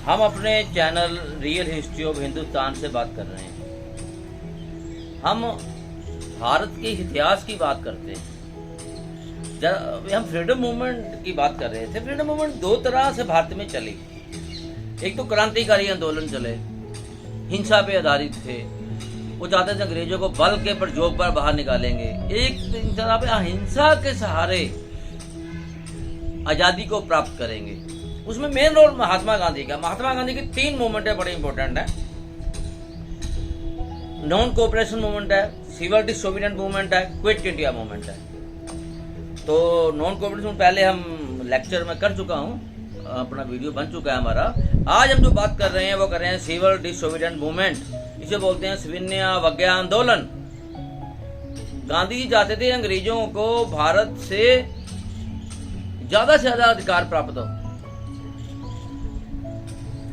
हम अपने channel real history of Hindustan से बात कर रहे हैं। हम भारत के इतिहास की बात करते हैं। जब हम फ्रीडम मूवमेंट की बात कर रहे थे, फ्रीडम मूवमेंट दो तरह से भारत में चली। एक तो क्रांतिकारी आंदोलन चले, हिंसा पे आधारित थे। वो चाहते थे अंग्रेजों को बल के प्रयोग पर बाहर निकालेंगे। एक तरह पे अहिंसा के सहारे आजादी को प्राप्त करेंगे। उसमें मेन रोल महात्मा गांधी का। महात्मा गांधी की 3 मूवमेंट है, बड़े इंपॉर्टेंट है। नॉन कोऑपरेशन मूवमेंट है, सिविल डिसोबीडिएंट मूवमेंट है, क्विट इंडिया मूवमेंट है। तो नॉन कोऑपरेशन पहले हम लेक्चर में कर चुका हूँ, अपना वीडियो बन चुका है हमारा। आज हम जो बात कर रहे हैं वो कर रहे हैं सिविल डिसोबीडिएंट मूवमेंट। इसे बोलते हैं सविनय अवज्ञा आंदोलन। गांधी जी चाहते थे अंग्रेजों को भारत से ज्यादा अधिकार प्राप्त हो।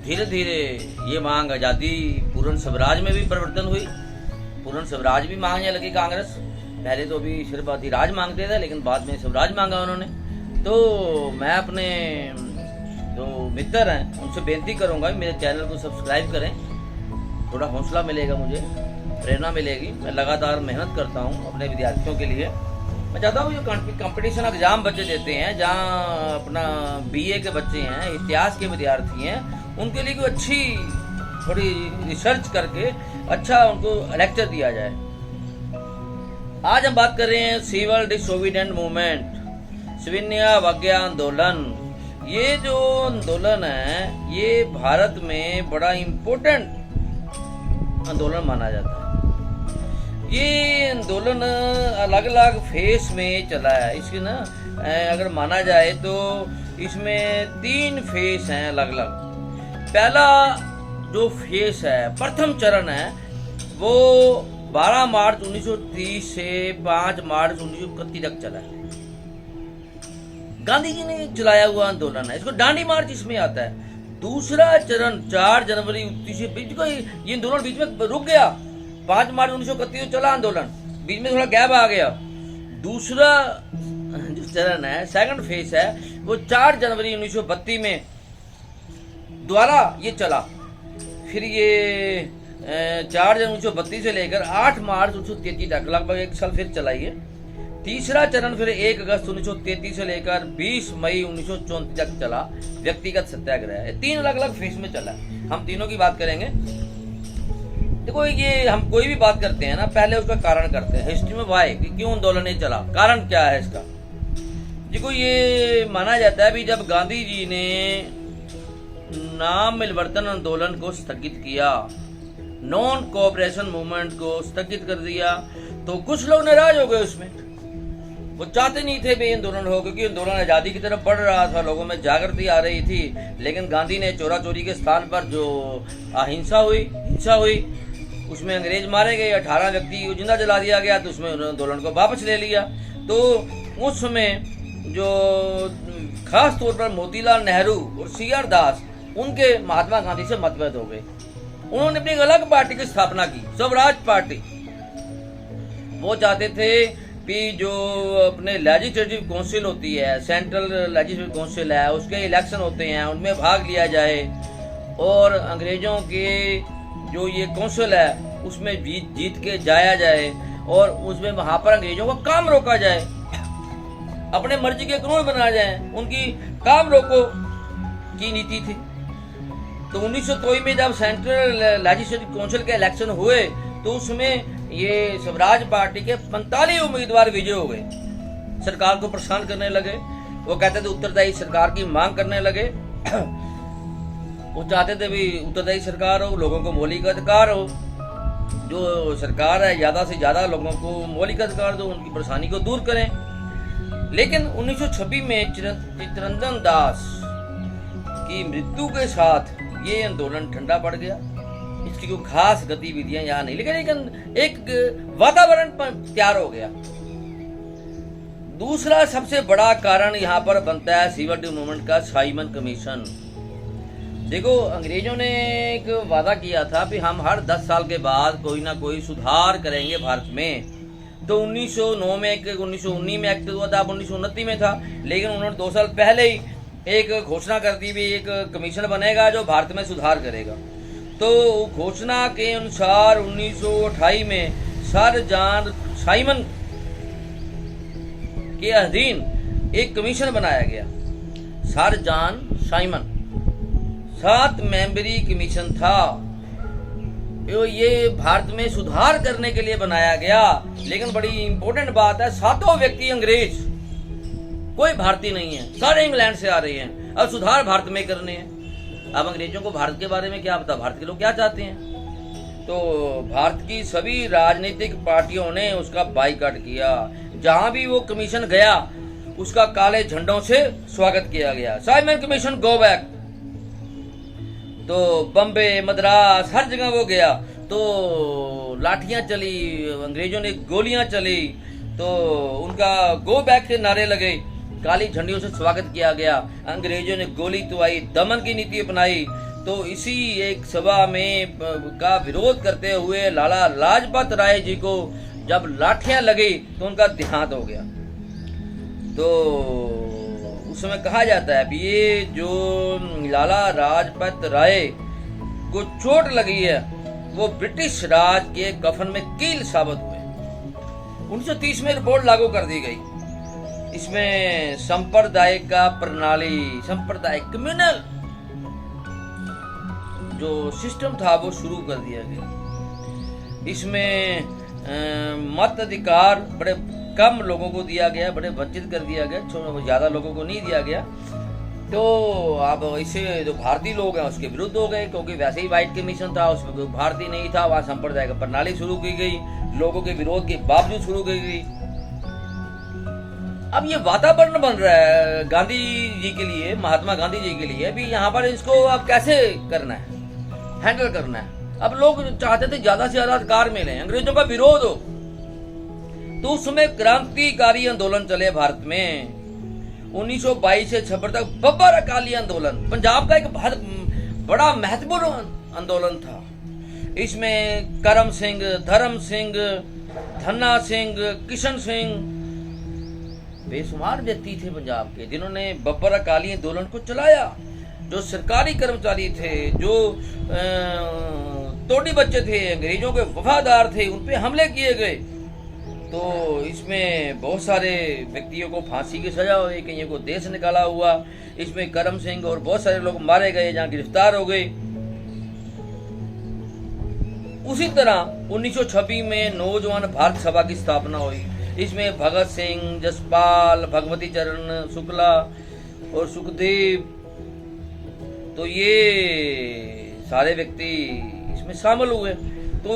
धीरे धीरे ये मांग आजादी पूर्ण स्वराज में भी परिवर्तन हुई। पूर्ण स्वराज भी मांगने लगी कांग्रेस। पहले तो भी सिर्फ अधिराज मांगते थे, लेकिन बाद में स्वराज मांगा उन्होंने। तो मैं अपने जो मित्र हैं उनसे बेनती करूंगा मेरे चैनल को सब्सक्राइब करें। थोड़ा हौसला मिलेगा, मुझे प्रेरणा मिलेगी। मैं लगातार मेहनत करता हूँ अपने विद्यार्थियों के लिए। मैं चाहता हूँ जो कंपटीशन एग्जाम बच्चे देते हैं, जहाँ अपना बीए के बच्चे हैं, इतिहास के विद्यार्थी हैं, उनके लिए कोई अच्छी थोड़ी रिसर्च करके अच्छा उनको लेक्चर दिया जाए। आज हम बात कर रहे हैं सिविल डिसोबीडिएंट मूवमेंट, सविनय अवज्ञा आंदोलन। ये जो आंदोलन है ये भारत में बड़ा इम्पोर्टेंट आंदोलन माना जाता है। ये आंदोलन अलग अलग फेस में चला है। इसकी ना अगर माना जाए तो इसमें 3 फेस हैं अलग अलग। पहला जो फेस है, प्रथम चरण है, वो 12 मार्च 1930 से 5 मार्च 1931 तक चला है। गांधी जी ने चलाया हुआ आंदोलन है। इसको डांडी मार्च इसमें आता है। दूसरा चरण 4 जनवरी 1930 से बीच को ये आंदोलन बीच में रुक गया। 5 मार्च 1931 चला आंदोलन, बीच में थोड़ा गैप आ गया। दूसरा जो चरण है, सेकंड फेस है, वो 4 जनवरी 1932 में द्वारा ये चला। फिर ये 4 जनवरी 1932 से लेकर 8 मार्च 1933 तक लगभग 1 साल फिर चला ये। तीसरा चरण फिर 1 अगस्त 1933 से लेकर 20 मई 1934 तक चला, व्यक्तिगत सत्याग्रह है। 3 अलग अलग फेज में चला। हम तीनों की बात करेंगे। देखो, ये हम कोई भी बात करते हैं ना, पहले उसका कारण करते हैं। हिस्ट्री में वाई कि क्यों आंदोलन ये चला, कारण क्या है इसका। देखो, ये माना जाता है भी जब गांधी जी ने नाम मिलवर्तन आंदोलन को स्थगित किया, नॉन कोऑपरेशन मूवमेंट को स्थगित कर दिया, तो कुछ लोग नाराज हो गए उसमें। वो चाहते नहीं थे भी आंदोलन हो, क्योंकि आंदोलन आजादी की तरफ बढ़ रहा था, लोगों में जागृति आ रही थी। लेकिन गांधी ने चोरा चोरी के स्थान पर जो हिंसा हुई उसमें अंग्रेज मारे गए, 18 व्यक्ति को जिंदा जला दिया गया, तो उसमें आंदोलन को वापस ले लिया। तो उस समय जो खास तौर पर मोतीलाल नेहरू और CR दास, उनके महात्मा गांधी से मतभेद हो गए। उन्होंने अपनी अलग पार्टी की स्थापना की, स्वराज पार्टी। वो चाहते थे कि जो अपने लेजिस्लेटिव काउंसिल होती है, सेंट्रल लेजिस्लेटिव काउंसिल है, उसके इलेक्शन होते हैं, उनमें भाग लिया जाए और अंग्रेजों के जो ये काउंसिल है उसमें जीत के जाया जाए और उसमें वहां पर अंग्रेजों का काम रोका जाए, अपने मर्जी के कानून बनाए जाए। उनकी काम रोको की नीति थी। तो 1923 में जब सेंट्रल लेजिस्लेटिव काउंसिल के इलेक्शन हुए तो उसमें ये स्वराज पार्टी के 45 उम्मीदवार विजय हो गए। सरकार को परेशान करने लगे। वो कहते थे उत्तरदायी सरकार की मांग करने लगे। वो चाहते थे भी उत्तरदायी सरकार हो, लोगों को मौलिक अधिकार हो। जो सरकार है ज्यादा से ज्यादा लोगों को मौलिक अधिकार दो, उनकी परेशानी को दूर करें। लेकिन 1926 में चित्तरंजन दास की मृत्यु के साथ ये आंदोलन ठंडा पड़ गया। इसकी कोई खास गतिविधियां यहाँ नहीं, लेकिन एक वातावरण तैयार हो गया। दूसरा सबसे बड़ा कारण यहाँ पर बनता है सिविल डिसोबीडिएंट मूवमेंट का साइमन कमीशन। देखो, अंग्रेजों ने एक वादा किया था कि हम हर 10 साल के बाद कोई ना कोई सुधार करेंगे भारत में। तो 1909 में 1919 में एक्ट हुआ था, अब 1929 में था। लेकिन उन्होंने 2 साल पहले ही एक घोषणा कर दी भी एक कमीशन बनेगा जो भारत में सुधार करेगा। तो घोषणा के अनुसार 1928 में सर जॉन साइमन के अधीन एक कमीशन बनाया गया। सर जॉन साइमन 7 मेंबरी कमीशन था। ये भारत में सुधार करने के लिए बनाया गया। लेकिन बड़ी इंपॉर्टेंट बात है, 7 व्यक्ति अंग्रेज, कोई भारतीय नहीं है, सारे इंग्लैंड से आ रहे हैं। अब सुधार भारत में करने हैं। अब अंग्रेजों को भारत के बारे में क्या पता, भारत के लोग क्या चाहते हैं। तो भारत की सभी राजनीतिक पार्टियों ने उसका बाइकआउट किया। जहां भी वो कमीशन गया उसका काले झंडों से स्वागत किया गया। Simon commission go back. तो बम्बे, मद्रास, हर जगह वो गया तो लाठियां चली, अंग्रेजों ने गोलियां चली, तो उनका गो बैक के नारे लगे, काली झंडियों से स्वागत किया गया। अंग्रेजों ने गोली तुआई, दमन की नीति अपनाई। तो इसी एक सभा में का विरोध करते हुए लाला लाजपत राय जी को जब लाठियां लगी तो उनका देहांत हो गया। तो उस समय कहा जाता है भी ये जो लाला लाजपत राय को चोट लगी है वो ब्रिटिश राज के कफन में कील साबित हुए। 1930 में रिपोर्ट लागू कर दी गई। इसमें सांप्रदायिक प्रणाली, सांप्रदायिक कम्युनल जो सिस्टम था वो शुरू कर दिया गया। इसमें मत अधिकार बड़े कम लोगों को दिया गया, बड़े वंचित कर दिया गया, ज्यादा लोगों को नहीं दिया गया। तो अब इसे जो भारतीय लोग हैं उसके विरुद्ध हो गए, क्योंकि वैसे ही व्हाइट कमीशन था, उसमें कोई भारतीय नहीं था। वहां सांप्रदायिक प्रणाली शुरू की गई, लोगों के विरोध के बावजूद शुरू की गई। अब ये वातावरण बन रहा है गांधी जी के लिए, महात्मा गांधी जी के लिए। अभी यहाँ पर इसको अब कैसे करना है, हैंडल करना है। अब लोग चाहते थे ज्यादा से ज्यादा अधिकार मिले, अंग्रेजों का विरोध हो। तो उस समय क्रांतिकारी आंदोलन चले भारत में। 1922 से 1926 तक बब्बर अकाली आंदोलन पंजाब का एक बहुत बड़ा महत्वपूर्ण आंदोलन था। इसमें करम सिंह, धर्म सिंह, धन्ना सिंह, किशन सिंह बेशुमार व्यक्ति थे पंजाब के जिन्होंने बब्बर अकाली आंदोलन को चलाया। जो सरकारी कर्मचारी थे, जो तोड़ी बच्चे थे, अंग्रेजों के वफादार थे, उन पे हमले किए गए। तो इसमें बहुत सारे व्यक्तियों को फांसी की सजा हुई, कईयों को देश निकाला हुआ। इसमें करम सिंह और बहुत सारे लोग मारे गए, जहां गिरफ्तार हो गए। उसी तरह 1926 में नौजवान भारत सभा की स्थापना हुई। इसमें भगत सिंह, जसपाल, भगवती चरण शुक्ला और सुखदेव, तो ये सारे व्यक्ति इसमें शामिल हुए। तो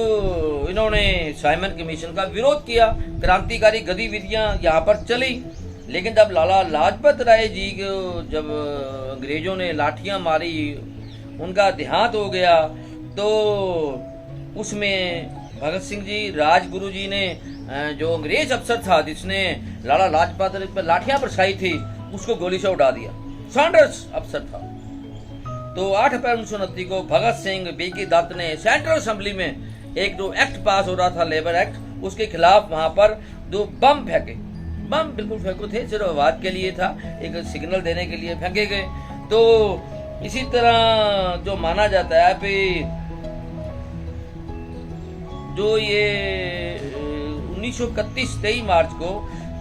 इन्होंने साइमन कमीशन का विरोध किया। क्रांतिकारी गतिविधियां यहाँ पर चली। लेकिन जब लाला लाजपत राय जी को जब अंग्रेजों ने लाठियां मारी, उनका देहांत हो गया, तो उसमें भगत सिंह जी, राजगुरु जी ने जो अंग्रेज अफसर था जिसने लाला लाजपत राय पर लाठियां बरसाई थी, उसको गोली से उड़ा दिया। सैंडर्स अफसर था। तो 8 अप्रैल 1929 को भगत सिंह, बीकी दत्त ने सेंट्रल असेंबली में एक जो एक्ट पास हो रहा था, लेबर एक्ट, उसके खिलाफ वहां पर 2 बम फेंके। बम बिल्कुल फेंको थे, सिर्फ आवाज के लिए था, एक सिग्नल देने के लिए फेंके गए। तो इसी तरह जो माना जाता है कि जो ये 1931 23 मार्च को,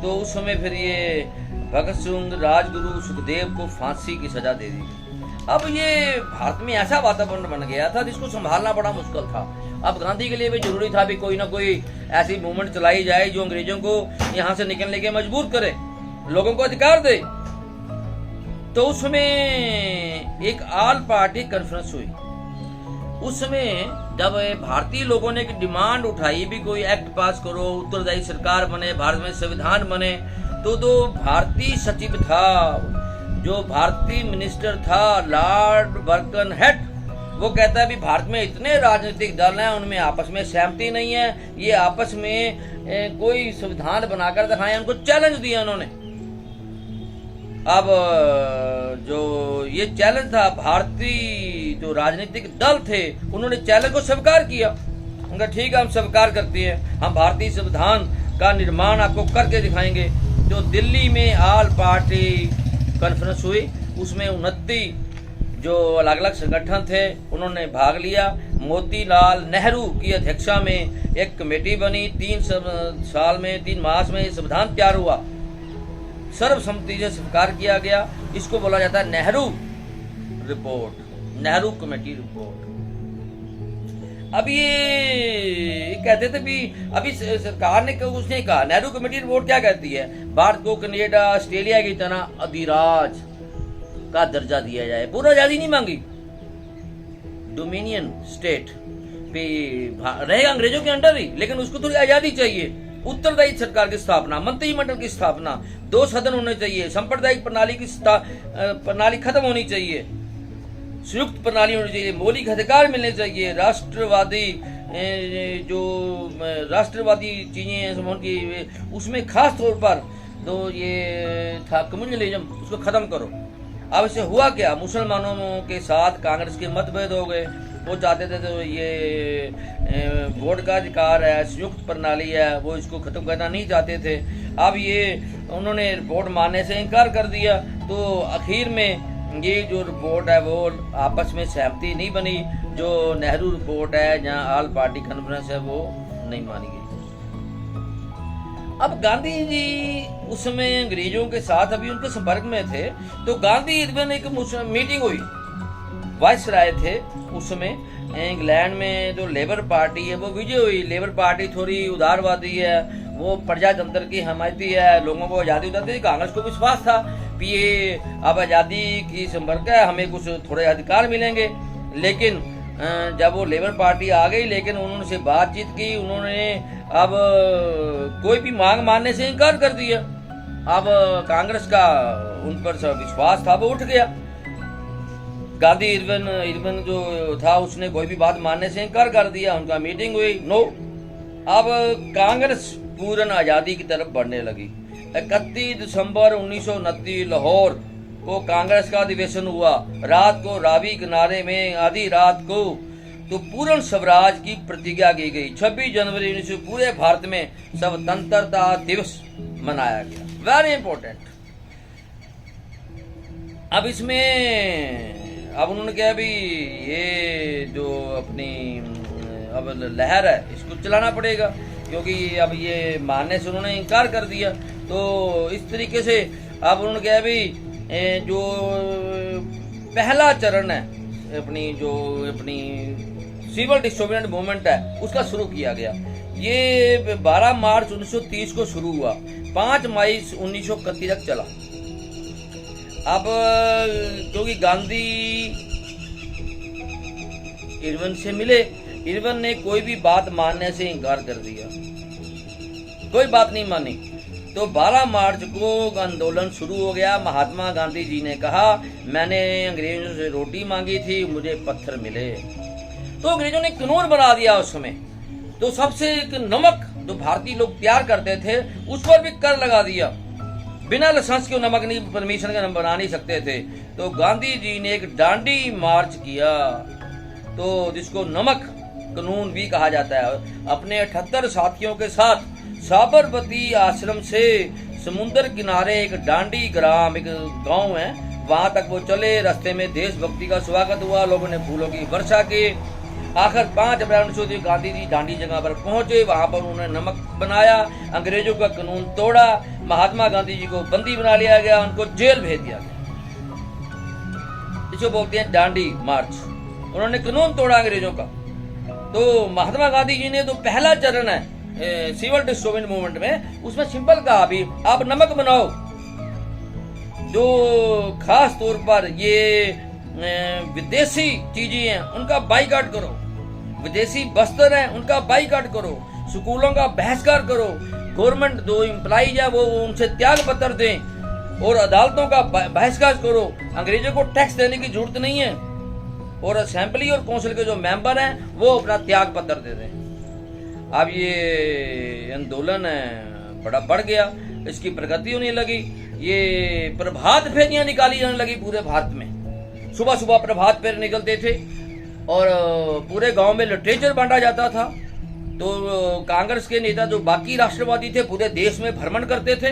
तो उस समय फिर ये भगत सिंह, राजगुरु, सुखदेव को फांसी की सजा दे दी गई। अब ये भारत में ऐसा वातावरण बन गया था जिसको संभालना बड़ा मुश्किल था। अब गांधी के लिए भी जरूरी था भी कोई ना कोई ऐसी मूवमेंट चलाई जाए जो अंग्रेजों को यहाँ से निकलने के मजबूर करे, लोगों को अधिकार दे। तो उस समय एक ऑल पार्टी कॉन्फ्रेंस हुई। उस समय जब भारतीय लोगों ने एक डिमांड उठाई भी कोई एक्ट पास करो, उत्तरदायी सरकार बने, भारत में संविधान बने, तो भारतीय सचिव था, जो भारतीय मिनिस्टर था, लॉर्ड बर्कनहेड, वो कहता है भी भारत में इतने राजनीतिक दल हैं, उनमें आपस में सहमति नहीं है, ये आपस में कोई संविधान बनाकर दिखाएं। उनको चैलेंज दिया उन्होंने। अब जो ये चैलेंज था, भारतीय जो राजनीतिक दल थे उन्होंने चैलेंज को स्वीकार किया। उनका ठीक है, हम स्वीकार करते हैं, हम भारतीय संविधान का निर्माण आपको करके दिखाएंगे। जो दिल्ली में ऑल पार्टी कॉन्फ्रेंस हुई, उसमें 29 जो अलग अलग संगठन थे उन्होंने भाग लिया। मोतीलाल नेहरू की अध्यक्षता में एक कमेटी बनी। 3 मास में संविधान तैयार हुआ, सर्वसम्मति से स्वीकार किया गया। इसको बोला जाता है Nehru report, Nehru committee report. अब ये कहते थे भी अभी सरकार ने उसने कहा नेहरू कमेटी रिपोर्ट क्या कहती है, भारत को कनाडा ऑस्ट्रेलिया की तरह अधिराज का दर्जा दिया जाए। पूरा आजादी नहीं मांगी, डोमिनियन स्टेट पे रहेगा अंग्रेजों के अंडर ही, लेकिन उसको थोड़ी आजादी चाहिए। उत्तरदायी सरकार की स्थापना, मंत्रिमंडल की स्थापना, 2 सदन होने चाहिए, सांप्रदायिक प्रणाली खत्म होनी चाहिए, संयुक्त प्रणाली होनी चाहिए, मौलिक अधिकार मिलने चाहिए, राष्ट्रवादी चीजें हैं उसमें खास तौर पर तो ये था कम्युनलिज्म, उसको खत्म करो। अब इससे हुआ क्या, मुसलमानों के साथ कांग्रेस के मतभेद हो गए। वो चाहते थे तो ये वोट का अधिकार है, संयुक्त प्रणाली है, वो इसको खत्म करना नहीं चाहते थे। अब ये उन्होंने रिपोर्ट मानने से इनकार कर दिया। तो आखिर में ये जो रिपोर्ट है वो आपस में सहमति नहीं बनी। जो नेहरू रिपोर्ट है, जहाँ ऑल पार्टी कॉन्फ्रेंस है, वो नहीं मानी गई। अब गांधी जी उस समय अंग्रेजों के साथ अभी उनके संपर्क में थे, तो गांधी इरविन एक मीटिंग हुई, वाइस राय थे उस समय इंग्लैंड में। जो लेबर पार्टी है वो विजय हुई। लेबर पार्टी थोड़ी उदारवादी है, वो प्रजातंत्र की हमायती है, लोगों को आज़ादी उतारती थी। कांग्रेस को विश्वास था कि ये अब आज़ादी की संपर्क है, हमें कुछ थोड़े अधिकार मिलेंगे। लेकिन जब वो लेबर पार्टी आ गई, लेकिन उन्होंने से बातचीत की, उन्होंने अब कोई भी मांग मानने से इनकार कर दिया। अब कांग्रेस का उन पर विश्वास था वो उठ गया। गांधी इरविन जो था उसने कोई भी बात मानने से इनकार कर दिया। उनका मीटिंग हुई, नो। अब कांग्रेस पूर्ण आजादी की तरफ बढ़ने लगी। 31 दिसंबर 1929 लाहौर को कांग्रेस का अधिवेशन हुआ। रात को रावी किनारे में आधी रात को तो पूर्ण स्वराज की प्रतिज्ञा की गई। 26 जनवरी 1900 पूरे भारत में स्वतंत्रता दिवस मनाया गया। Very important. अब इसमें अब उन्होंने कहा भी ये जो अपनी अब लहर है इसको चलाना पड़ेगा, क्योंकि अब ये मानने से उन्होंने इनकार कर दिया। तो इस तरीके से अब उन्होंने कहा भी जो पहला चरण है अपनी सिविल डिसोबीडिएंट मूवमेंट है उसका शुरू किया गया। ये 12 मार्च 1930 को शुरू हुआ, 5 मई 1931 तक चला। अब क्योंकि गांधी इरविन से मिले, इरविन ने कोई भी बात मानने से इनकार कर दिया, कोई बात नहीं मानी। तो 12 मार्च को आंदोलन शुरू हो गया। महात्मा गांधी जी ने कहा, मैंने अंग्रेजों से रोटी मांगी थी, मुझे पत्थर मिले। तो अंग्रेजों ने कानून बना दिया उस समय। तो सबसे नमक जो भारतीय लोग तैयार करते थे उस पर भी कर लगा दिया। बिना लाइसेंस के नमक नहीं, परमिशन का बना नहीं सकते थे। तो गांधी जी ने एक डांडी मार्च किया, तो जिसको नमक कानून भी कहा जाता है। अपने 78 साथियों के साथ साबरमती आश्रम से समुद्र किनारे एक डांडी ग्राम, एक गांव है, वहां तक वो चले। रास्ते में देशभक्ति का स्वागत हुआ, लोगों ने फूलों की वर्षा की। आखिर 5 अप्रैल 1930 गांधी जी डांडी जगह पर पहुंचे। वहां पर उन्होंने नमक बनाया, अंग्रेजों का कानून तोड़ा। महात्मा गांधी जी को बंदी बना लिया गया, उनको जेल भेज दिया गया। इसको बोलते हैं डांडी मार्च। उन्होंने कानून तोड़ा अंग्रेजों का। तो महात्मा गांधी जी ने जो पहला चरण है सिविल डिसोबीडिएंट मूवमेंट में, उसमें सिंपल कहा भी आप नमक बनाओ। जो खास तौर पर ये विदेशी चीजें हैं उनका बाइकाट करो, विदेशी वस्त्र हैं उनका बाइकाट करो, स्कूलों का बहिष्कार करो, गवर्नमेंट जो एम्प्लॉइज है वो उनसे त्याग पत्र दें, और अदालतों का बहिष्कार करो। अंग्रेजों को टैक्स देने की जरूरत नहीं है, और असेंबली और काउंसिल के जो मेंबर हैं वो अपना त्याग पत्र दे दें। अब ये आंदोलन बड़ा बढ़ गया, इसकी प्रगति होने लगी। ये प्रभात फेरियां निकाली जाने लगी पूरे भारत में। सुबह सुबह प्रभात फेर निकलते थे और पूरे गांव में लिटरेचर बांटा जाता था। तो कांग्रेस के नेता जो बाकी राष्ट्रवादी थे पूरे देश में भ्रमण करते थे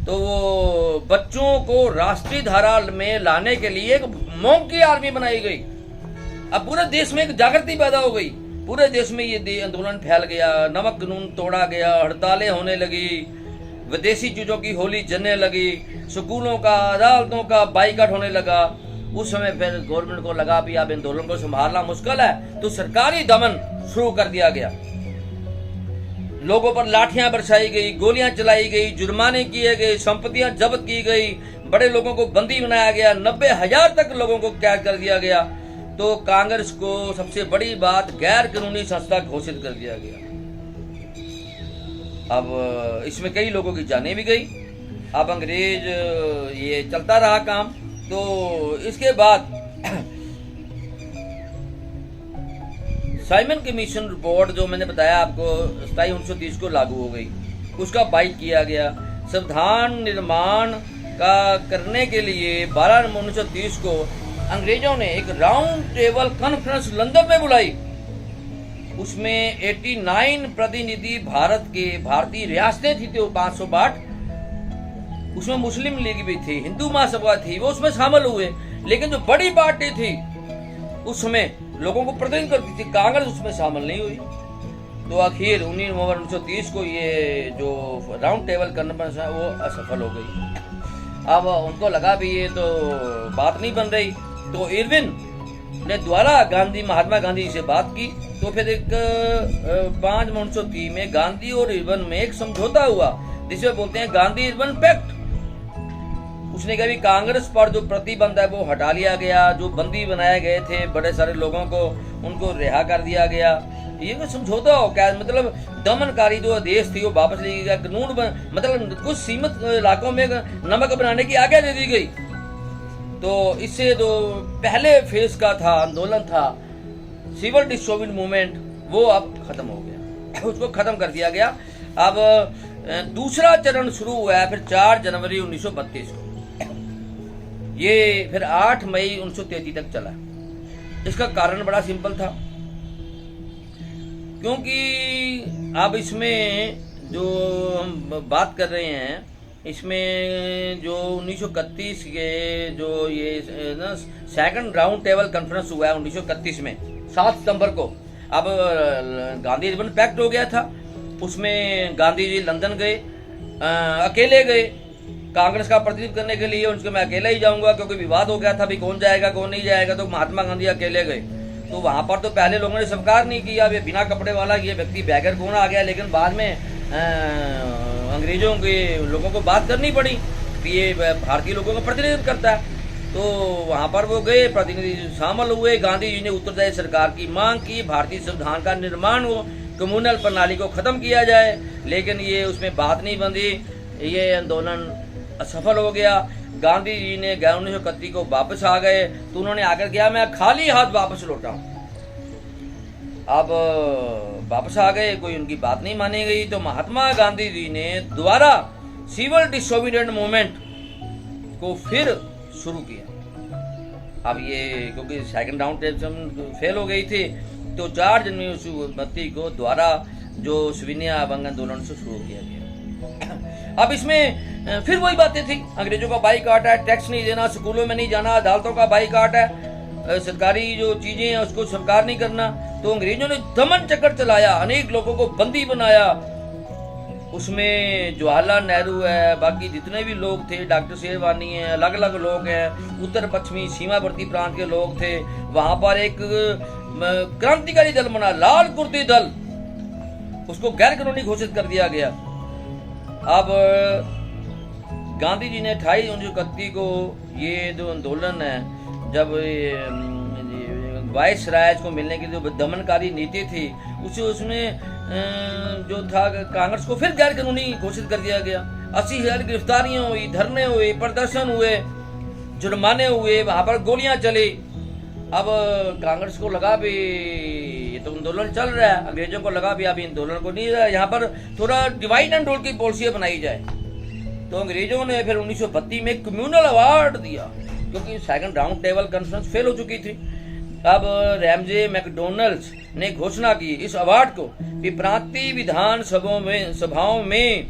तो वो बच्चों को राष्ट्रीय धारा में लाने के लिए एक मॉन्क की आर्मी बनाई गई। अब पूरे देश में एक जागृति पैदा हो गई, पूरे देश में ये आंदोलन फैल गया, नमक कानून तोड़ा गया, हड़तालें होने लगी, विदेशी चीजों की होली जलने लगी, स्कूलों का अदालतों का बाइकाट होने लगा। उस समय फिर गवर्नमेंट को लगा भी अब आंदोलन को संभालना मुश्किल है, तो सरकारी दमन शुरू कर दिया गया। लोगों पर लाठियां बरसाई गई, गोलियां चलाई गई, जुर्माने किए गए, संपत्तियां जब्त की गई, बड़े लोगों को बंदी बनाया गया, 90,000 तक लोगों को कैद कर दिया गया। तो कांग्रेस को सबसे बड़ी बात गैर कानूनी संस्था घोषित कर दिया गया। अब इसमें कई लोगों की जानें भी गई। अब अंग्रेज ये चलता रहा काम। तो इसके बाद साइमन कमीशन रिपोर्ट जो मैंने बताया आपको 27/1930 को लागू हो गई, उसका बाइक किया गया। संविधान निर्माण का करने के लिए 12 नवंबर 1930 को अंग्रेजों ने एक राउंड टेबल कॉन्फ्रेंस लंदन में बुलाई। उसमें 89 प्रतिनिधि भारत के, भारतीय रियासतें थी तो 562, उसमें मुस्लिम लीग भी थी, हिंदू महासभा थी, वो उसमें शामिल हुए। लेकिन जो बड़ी पार्टी थी उस समय लोगों को प्रतिनिधित्व करती थी, कांग्रेस उसमें शामिल नहीं हुई। तो आखिर 19 नवंबर 1930 को ये जो राउंड टेबल कॉन्फ्रेंस है वो असफल हो गई। अब उनको लगा भी ये तो बात नहीं बन रही, तो इरविन ने द्वारा महात्मा गांधी से बात की। तो फिर एक 5 नवंबर 1930 में गांधी और इरविन में एक समझौता हुआ जिसे बोलते हैं गांधी इरविन पैक्ट। उसने कहा भी कांग्रेस पर जो प्रतिबंध है वो हटा लिया गया, जो बंदी बनाए गए थे बड़े सारे लोगों को उनको रिहा कर दिया गया। ये कोई समझौता हो क्या, मतलब दमनकारी जो आदेश थी वो वापस ले गया। कानून मतलब कुछ सीमित इलाकों में नमक बनाने की आज्ञा दे दी गई। तो इससे जो पहले फेज का था आंदोलन था सिविल डिसोबीडियंस मूवमेंट, वो अब खत्म हो गया, उसको खत्म कर दिया गया। अब दूसरा चरण शुरू हुआ है फिर 4 जनवरी 1932 को, ये फिर 8 मई 1933 तक चला। इसका कारण बड़ा सिंपल था, क्योंकि अब इसमें जो हम बात कर रहे हैं इसमें जो 1931 के जो ये ना सेकंड राउंड टेबल कॉन्फ्रेंस हुआ है 1931 में 7 सितंबर को। अब गांधी इरविन पैक्ट हो गया था, उसमें गांधी जी लंदन गए, अकेले गए कांग्रेस का प्रतिनिधित्व करने के लिए। उनके मैं अकेला ही जाऊंगा क्योंकि विवाद हो गया था भी कौन जाएगा कौन नहीं जाएगा, तो महात्मा गांधी अकेले गए। तो वहां पर तो पहले लोगों ने स्वीकार नहीं किया, ये बिना कपड़े वाला ये व्यक्ति बैगर कौन आ गया। लेकिन बाद में अंग्रेजों के लोगों को बात करनी पड़ी कि ये भारतीय लोगों का प्रतिनिधित्व करता है। तो वहां पर वो गए, प्रतिनिधि शामिल हुए। गांधी जी ने उत्तरदायी सरकार की मांग की, भारतीय संविधान का निर्माण हो, कम्युनल प्रणाली को खत्म किया जाए। लेकिन ये उसमें बात नहीं बंधी, ये आंदोलन असफल हो गया। गांधी जी ने 1931 को वापस आ गए, तो उन्होंने आकर किया मैं खाली हाथ वापस लौटा हूं। अब वापस आ गए, कोई उनकी बात नहीं मानी गई। तो महात्मा गांधी जी ने दोबारा सिविल डिसोबीडियंट मूवमेंट को फिर शुरू किया। अब ये क्योंकि सेकंड राउंड टेबल फेल हो गई थी, तो 4 जनवरी 1932 को द्वारा जो सविनय अभंग आंदोलन से शुरू किया गया। अब इसमें फिर वही बातें थी, अंग्रेजों का बाइकाट है, टैक्स नहीं देना, स्कूलों में नहीं जाना, अदालतों का बाइकाट है, सरकारी जो चीजें हैं उसको स्वीकार नहीं करना। तो अंग्रेजों ने दमन चक्कर चलाया, अनेक लोगों को बंदी बनाया। उसमें जवाहरलाल नेहरू है, बाकी जितने भी लोग थे, डॉक्टर शेरवानी है, अलग अलग लोग हैं, उत्तर पश्चिमी सीमावर्ती प्रांत के लोग थे। वहां पर एक क्रांतिकारी दल बना, लाल कुर्ती दल, उसको गैर कानूनी घोषित कर दिया गया। अब गांधी जी ने 28 1931 को ये जो आंदोलन है, जब वाइस राज को मिलने की जो दमनकारी नीति थी उसमें जो था कांग्रेस को फिर गैर कानूनी घोषित कर दिया गया। 80,000 गिरफ्तारियां हुई, धरने हुए, प्रदर्शन हुए, जुर्माने हुए, वहां पर गोलियां चली। अब कांग्रेस को लगा भी ये तो आंदोलन चल रहा है, अंग्रेजों को लगा भी अभी आंदोलन को नहीं रहा, यहाँ पर थोड़ा डिवाइड एंड रूल की पॉलिसी बनाई जाए। तो अंग्रेजों ने फिर 1932 में कम्युनल अवार्ड दिया, क्योंकि second round table conference fail हो चुकी थी। अब रैमजे मैकडोनल्ड्स ने घोषणा की इस अवार्ड को कि प्रांतीय विधान सभाओं में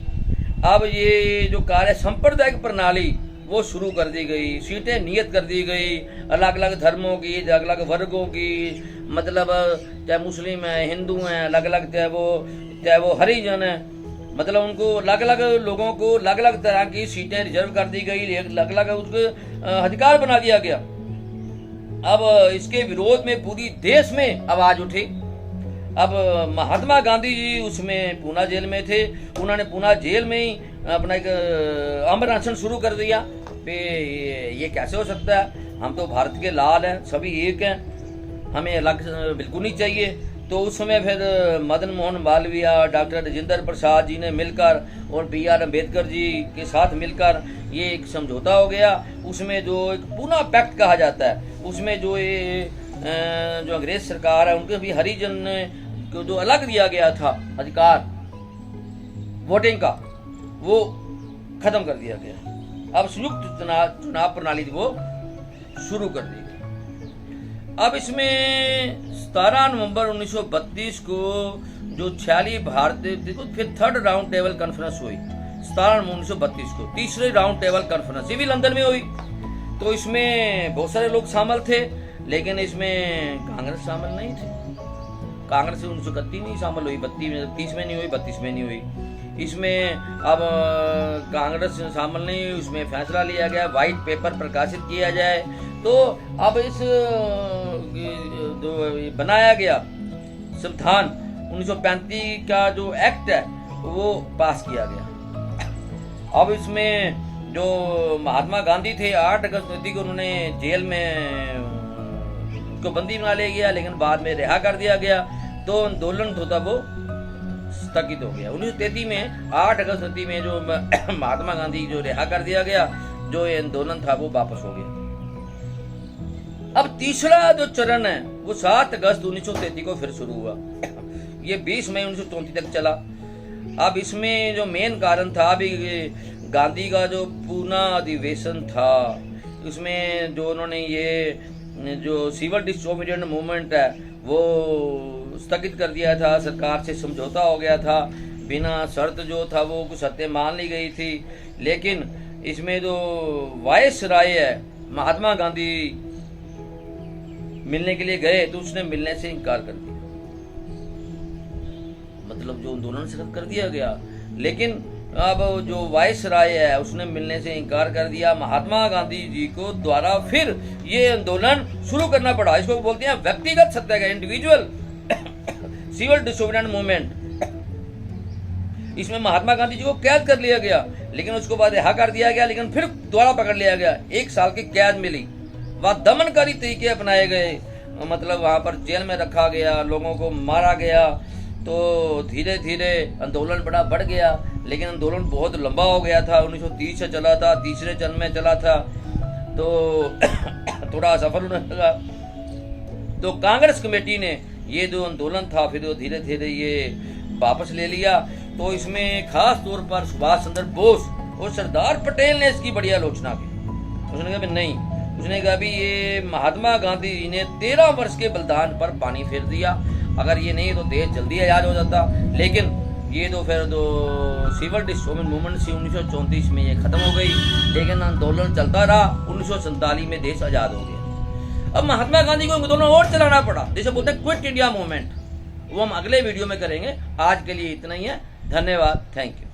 अब ये जो कार्य सांप्रदायिक प्रणाली वो शुरू कर दी गई, सीटें नियत कर दी गई अलग अलग धर्मों की, अलग अलग वर्गों की, मतलब चाहे मुस्लिम है, हिंदू हैं, अलग अलग चाहे वो हरिजन है, मतलब उनको अलग अलग लोगों को अलग अलग तरह की सीटें रिजर्व कर दी गई, अलग अलग उसके अधिकार बना दिया गया। अब इसके विरोध में पूरी देश में आवाज उठी। अब महात्मा गांधी जी उसमें पूना जेल में थे, उन्होंने पूना जेल में ही अपना एक अमर अनशन शुरू कर दिया पे ये कैसे हो सकता है, हम तो भारत के लाल हैं, सभी एक हैं, हमें अलग बिल्कुल नहीं चाहिए। तो उस समय फिर मदन मोहन मालवीय, डॉक्टर राजेंद्र प्रसाद जी ने मिलकर और BR अम्बेडकर जी के साथ मिलकर ये एक समझौता हो गया। उसमें जो एक पूना पैक्ट कहा जाता है, उसमें जो ये जो अंग्रेज सरकार है उनके भी हरिजन को जो अलग दिया गया था अधिकार वोटिंग का, वो खत्म कर दिया गया। अब संयुक्त चुनाव प्रणाली वो शुरू कर दी गई। अब इसमें 17 नवंबर 1932 को जो 46 भारतीय फिर थर्ड राउंड टेबल कॉन्फ्रेंस हुई 17 नवंबर 1932 को, तीसरी राउंड टेबल कॉन्फ्रेंस ये भी लंदन में हुई। तो इसमें बहुत सारे लोग शामिल थे, लेकिन इसमें कांग्रेस शामिल नहीं थी। कांग्रेस 1931 नहीं शामिल हुई, 30 में नहीं हुई, 32 में नहीं हुई। इसमें अब कांग्रेस शामिल नहीं हुई, उसमें फैसला लिया गया व्हाइट पेपर प्रकाशित किया जाए। तो अब इस जो बनाया गया संविधान 1935 का जो एक्ट है वो पास किया गया। अब इसमें जो महात्मा गांधी थे 8 अगस्त को उन्होंने जेल में को बंदी बना लिया गया, लेकिन बाद में रिहा कर दिया गया। तो आंदोलन था वो स्थगित हो गया। 1933 में 8 अगस्त में जो महात्मा गांधी जो रिहा कर दिया गया, जो ये आंदोलन था वो वापस हो गया। अब तीसरा जो चरण है वो 7 अगस्त 1933 को फिर शुरू हुआ। ये 20 मई 1934 तक चला। अब इसमें जो मेन कारण था अभी गांधी का जो पूना अधिवेशन था, उसमें जो उन्होंने ये जो सिविल डिसोबीडिएंट मूवमेंट है वो स्थगित कर दिया था, सरकार से समझौता हो गया था, बिना शर्त जो था वो कुछ शर्तें मान ली गई थी। लेकिन इसमें जो वायसराय है महात्मा गांधी मिलने के लिए गए तो उसने मिलने से इनकार कर दिया, मतलब जो आंदोलन से कर दिया गया। लेकिन अब जो वायसराय है उसने मिलने से इनकार कर दिया। महात्मा गांधी जी को द्वारा फिर ये आंदोलन शुरू करना पड़ा। इसको बोलते हैं व्यक्तिगत सत्याग्रह, इंडिविजुअल सिविल डिसोबीडिएंट मूवमेंट। इसमें महात्मा गांधी जी को कैद कर लिया गया, लेकिन उसको बाद रिहा कर दिया गया, लेकिन फिर दोबारा पकड़ लिया गया, 1 साल की कैद मिली। वहां दमनकारी तरीके अपनाए गए, मतलब वहां पर जेल में रखा गया, लोगों को मारा गया। तो धीरे धीरे आंदोलन बड़ा बढ़ गया, लेकिन आंदोलन बहुत लंबा हो गया था। 1930 से चला था, तीसरे चरण में चला था, तो थोड़ा असफल होने लगा। तो कांग्रेस कमेटी ने ये जो आंदोलन था फिर धीरे धीरे ये वापस ले लिया। तो इसमें खास तौर पर सुभाष चंद्र बोस और सरदार पटेल ने इसकी बड़ी आलोचना की। उसने कहा नहीं, उसने कहा भी ये महात्मा गांधी जी ने 13 वर्ष के बलिदान पर पानी फेर दिया, अगर ये नहीं तो देश जल्दी आजाद हो जाता। लेकिन ये तो फिर तो सिविल डिसोबीडिएंट मूवमेंट से 1934 में ये खत्म हो गई, लेकिन आंदोलन चलता रहा। 1947 में देश आजाद हो गया। अब महात्मा गांधी को आंदोलन और चलाना पड़ा, जैसे बोलते हैं क्विट इंडिया मूवमेंट, वो हम अगले वीडियो में करेंगे। आज के लिए इतना ही है, धन्यवाद, थैंक यू।